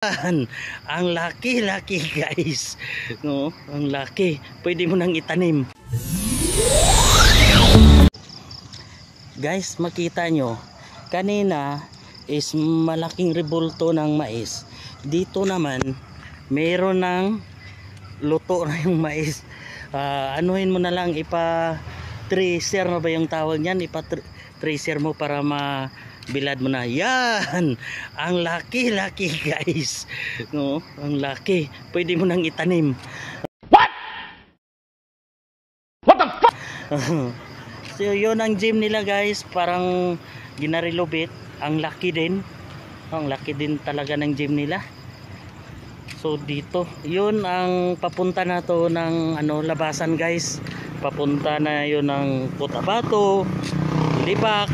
Ang laki-laki guys. No, ang laki. Pwede mo nang itanim. Guys, makita nyo. Kanina is malaking rebulto ng mais. Dito naman meron ng luto na yung mais. Anuhin mo na lang, ipa-tracer na ba yung tawag niyan? Ipa-tracer mo para bilad mo na. Yan, ang laki-laki guys. No, ang laki. Pwede mo nang itanim. What the fuck? So yun ang gym nila guys, parang ginarilobit. Ang laki din. Ang laki din talaga ng gym nila. So dito, yun ang papunta na to ng labasan guys. Papunta na yun ng Cotabato, Libak,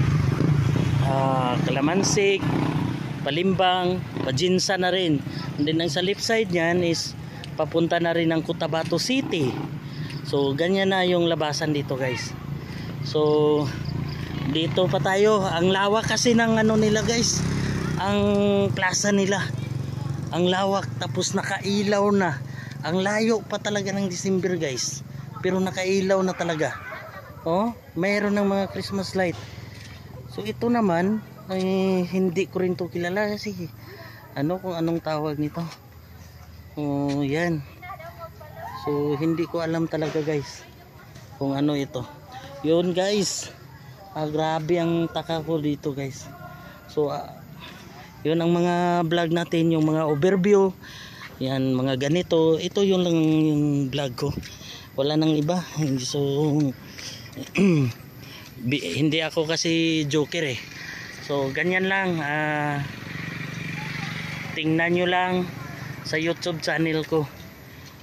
Kalamansig, Palimbang, Pajinsa na rin. And then ang sa left side niyan is papunta na rin ng Cotabato City. So ganyan na yung labasan dito guys. So dito pa tayo. Ang lawak kasi ng nila guys, ang plaza nila. Ang lawak, tapos nakailaw na. Ang layo pa talaga ng December guys, pero nakailaw na talaga. Oh, mayroon ng mga Christmas light. So ito naman ay hindi ko rin to kilala kasi kung anong tawag nito. Oh, yan. So hindi ko alam talaga guys kung ano ito. Yun guys. Grabe ang taka ko dito guys. So yun ang mga vlog natin, yung mga overview. Yan, mga ganito. Ito yun lang yung vlog ko. Wala nang iba. So hindi ako kasi joker eh. So ganyan lang. Tingnan nyo lang sa YouTube channel ko,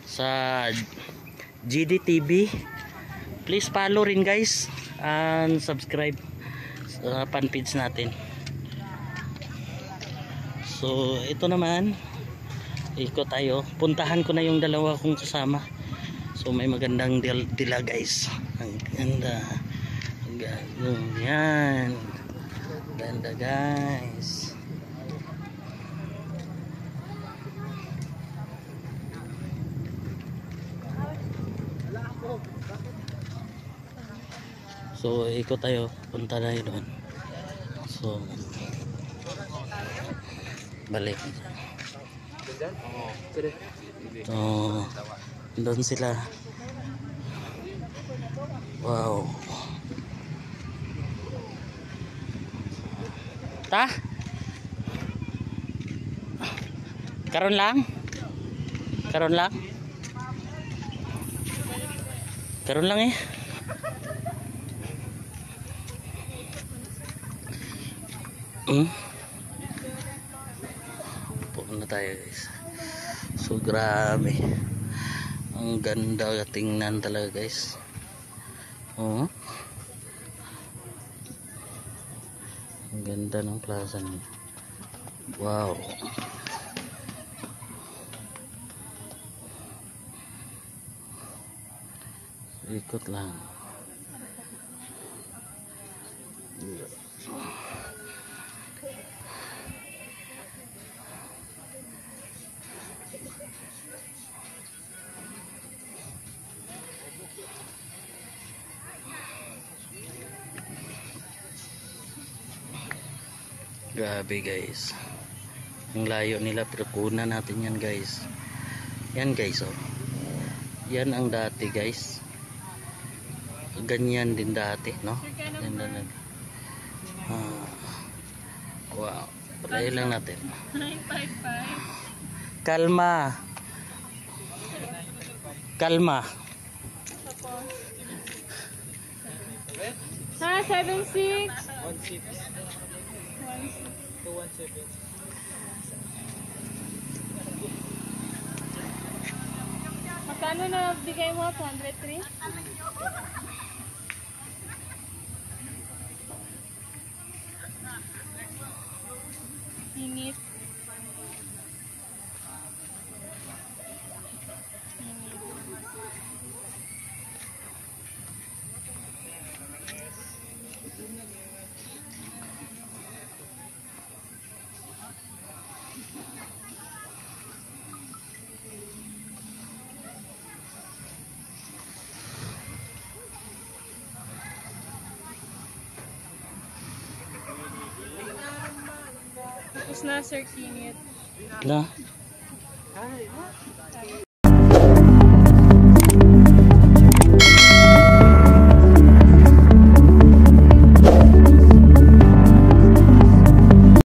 sa GDTV. Please follow rin guys, and subscribe sa fan page natin. So ito naman, ikot tayo. Puntahan ko na yung dalawa kong kasama. So may magandang dila guys. Ang ganda. Yan. Ganda guys. So ikot tayo. Punta na yun doon. So balik. So doon sila. Wow. Ta? Karon lang? Karon lang? Karon lang eh. Pupunta tayo guys. So grabe. Ang ganda tingnan talaga guys. Oh. Ang ganda ng plaza niya. Wow. Ikot lang. Grabe guys, ang layo nila, pero kunan natin yan guys. Yan guys, oh. Yan ang dati guys. Ganyan din dati, no? Yan. Wow, palayo lang natin. 955. Kalma. Kalma. 76 217. Magkano na bigay mo? 203? Singit. Tapos na, Sir Kinit. La.